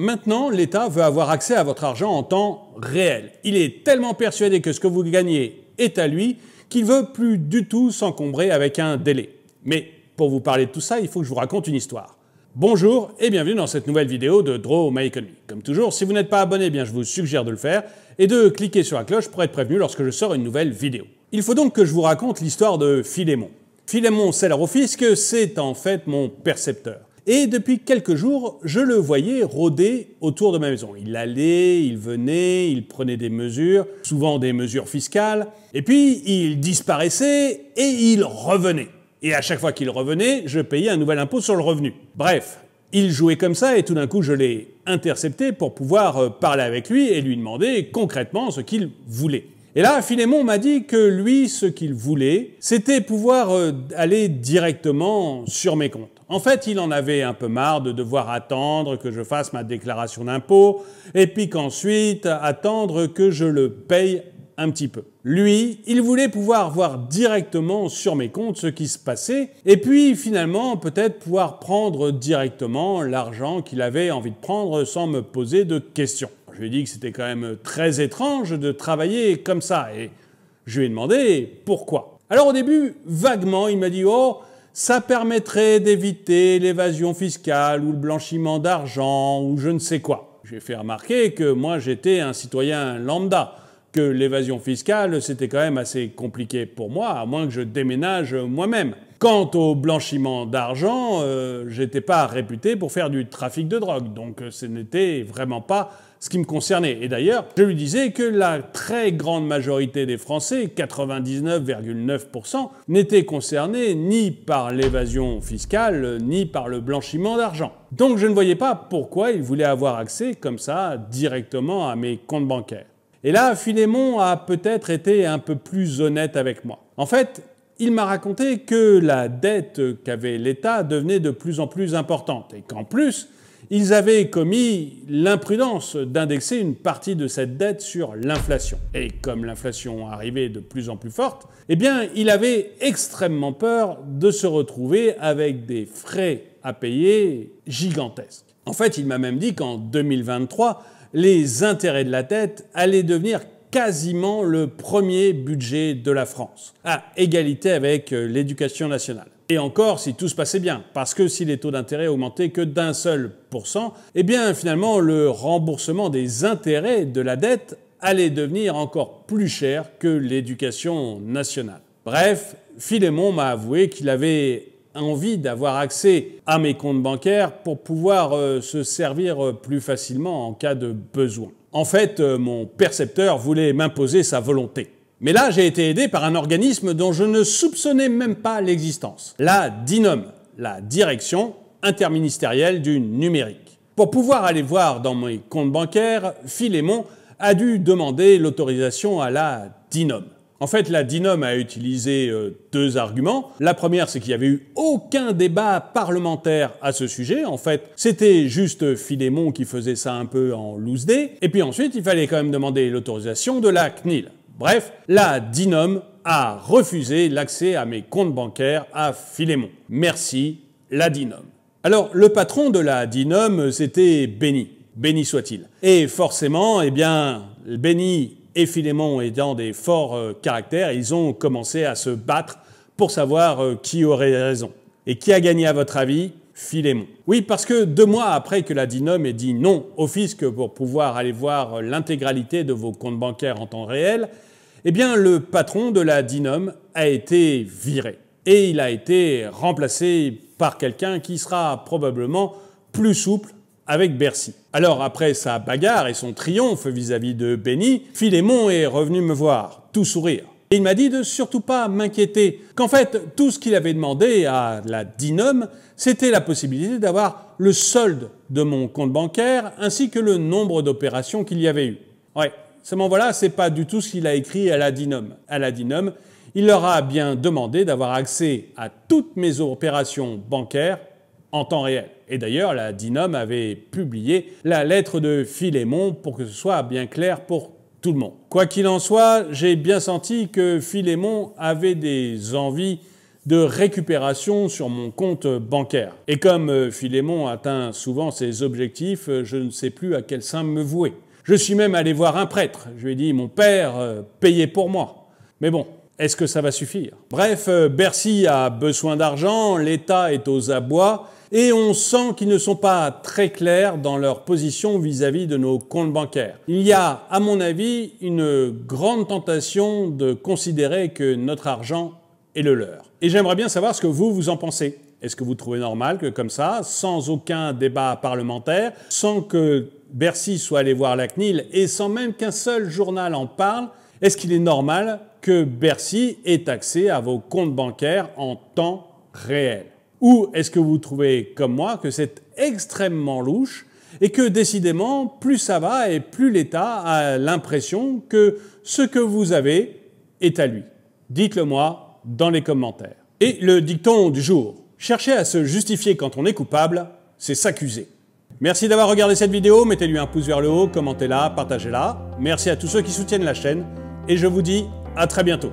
Maintenant, l'État veut avoir accès à votre argent en temps réel. Il est tellement persuadé que ce que vous gagnez est à lui qu'il veut plus du tout s'encombrer avec un délai. Mais pour vous parler de tout ça, il faut que je vous raconte une histoire. Bonjour et bienvenue dans cette nouvelle vidéo de Draw My Economy. Comme toujours, si vous n'êtes pas abonné, je vous suggère de le faire et de cliquer sur la cloche pour être prévenu lorsque je sors une nouvelle vidéo. Il faut donc que je vous raconte l'histoire de Philémon. Philémon Seller au fisc, c'est en fait mon percepteur. Et depuis quelques jours, je le voyais rôder autour de ma maison. Il allait, il venait, il prenait des mesures, souvent des mesures fiscales, et puis il disparaissait et il revenait. Et à chaque fois qu'il revenait, je payais un nouvel impôt sur le revenu. Bref, il jouait comme ça et tout d'un coup je l'ai intercepté pour pouvoir parler avec lui et lui demander concrètement ce qu'il voulait. Et là, Philémon m'a dit que lui, ce qu'il voulait, c'était pouvoir aller directement sur mes comptes. En fait, il en avait un peu marre de devoir attendre que je fasse ma déclaration d'impôt et puis qu'ensuite attendre que je le paye un petit peu. Lui, il voulait pouvoir voir directement sur mes comptes ce qui se passait et puis finalement peut-être pouvoir prendre directement l'argent qu'il avait envie de prendre sans me poser de questions. Je lui ai dit que c'était quand même très étrange de travailler comme ça et je lui ai demandé pourquoi. Alors au début, vaguement, il m'a dit « Oh, ça permettrait d'éviter l'évasion fiscale ou le blanchiment d'argent ou je ne sais quoi ». J'ai fait remarquer que moi j'étais un citoyen lambda, que l'évasion fiscale c'était quand même assez compliqué pour moi, à moins que je déménage moi-même. Quant au blanchiment d'argent, j'étais pas réputé pour faire du trafic de drogue, donc ce n'était vraiment pas ce qui me concernait. Et d'ailleurs, je lui disais que la très grande majorité des Français, 99,9%, n'étaient concernés ni par l'évasion fiscale, ni par le blanchiment d'argent. Donc je ne voyais pas pourquoi il voulait avoir accès comme ça directement à mes comptes bancaires. Et là, Philémon a peut-être été un peu plus honnête avec moi. En fait, il m'a raconté que la dette qu'avait l'État devenait de plus en plus importante et qu'en plus, ils avaient commis l'imprudence d'indexer une partie de cette dette sur l'inflation. Et comme l'inflation arrivait de plus en plus forte, eh bien, il avait extrêmement peur de se retrouver avec des frais à payer gigantesques. En fait, il m'a même dit qu'en 2023, les intérêts de la dette allaient devenir quasiment le premier budget de la France, à égalité avec l'éducation nationale. Et encore si tout se passait bien, parce que si les taux d'intérêt augmentaient que d'1 seul %, eh bien finalement le remboursement des intérêts de la dette allait devenir encore plus cher que l'éducation nationale. Bref, Philémon m'a avoué qu'il avait envie d'avoir accès à mes comptes bancaires pour pouvoir se servir plus facilement en cas de besoin. En fait, mon percepteur voulait m'imposer sa volonté. Mais là, j'ai été aidé par un organisme dont je ne soupçonnais même pas l'existence. La DINOM, la Direction interministérielle du numérique. Pour pouvoir aller voir dans mes comptes bancaires, Philémon a dû demander l'autorisation à la DINOM. En fait, la DINOM a utilisé deux arguments. La première, c'est qu'il n'y avait eu aucun débat parlementaire à ce sujet. En fait, c'était juste Philémon qui faisait ça un peu en loose day. Et puis ensuite, il fallait quand même demander l'autorisation de la CNIL. Bref, la DINOM a refusé l'accès à mes comptes bancaires à Philémon. Merci, la DINOM. Alors, le patron de la DINOM, c'était Benny. Béni soit-il. Et forcément, eh bien, Benny et Philémon étant des forts caractères, ils ont commencé à se battre pour savoir qui aurait raison. Et qui a gagné à votre avis? Philémon. Oui, parce que 2 mois après que la DINOM ait dit non au fisc pour pouvoir aller voir l'intégralité de vos comptes bancaires en temps réel, eh bien le patron de la DINOM a été viré. Et il a été remplacé par quelqu'un qui sera probablement plus souple avec Bercy. Alors après sa bagarre et son triomphe vis-à-vis de Benny, Philémon est revenu me voir, tout sourire. Et il m'a dit de surtout pas m'inquiéter, qu'en fait tout ce qu'il avait demandé à la DINOM, c'était la possibilité d'avoir le solde de mon compte bancaire ainsi que le nombre d'opérations qu'il y avait eu. Ouais, seulement voilà, c'est pas du tout ce qu'il a écrit à la DINOM. À la DINOM, il leur a bien demandé d'avoir accès à toutes mes opérations bancaires en temps réel. Et d'ailleurs, la DINOM avait publié la lettre de Philémon pour que ce soit bien clair pour tout le monde. Quoi qu'il en soit, j'ai bien senti que Philémon avait des envies de récupération sur mon compte bancaire. Et comme Philémon atteint souvent ses objectifs, je ne sais plus à quel saint me vouer. Je suis même allé voir un prêtre. Je lui ai dit « Mon père, payez pour moi ». Mais bon, est-ce que ça va suffire? Bref, Bercy a besoin d'argent, l'État est aux abois, et on sent qu'ils ne sont pas très clairs dans leur position vis-à-vis de nos comptes bancaires. Il y a, à mon avis, une grande tentation de considérer que notre argent est le leur. Et j'aimerais bien savoir ce que vous en pensez. Est-ce que vous trouvez normal que comme ça, sans aucun débat parlementaire, sans que Bercy soit allé voir la CNIL et sans même qu'un seul journal en parle, est-ce qu'il est normal que Bercy ait accès à vos comptes bancaires en temps réel? Ou est-ce que vous trouvez, comme moi, que c'est extrêmement louche et que décidément, plus ça va et plus l'État a l'impression que ce que vous avez est à lui? Dites-le moi dans les commentaires. Et le dicton du jour: chercher à se justifier quand on est coupable, c'est s'accuser. Merci d'avoir regardé cette vidéo, mettez-lui un pouce vers le haut, commentez-la, partagez-la. Merci à tous ceux qui soutiennent la chaîne et je vous dis à très bientôt.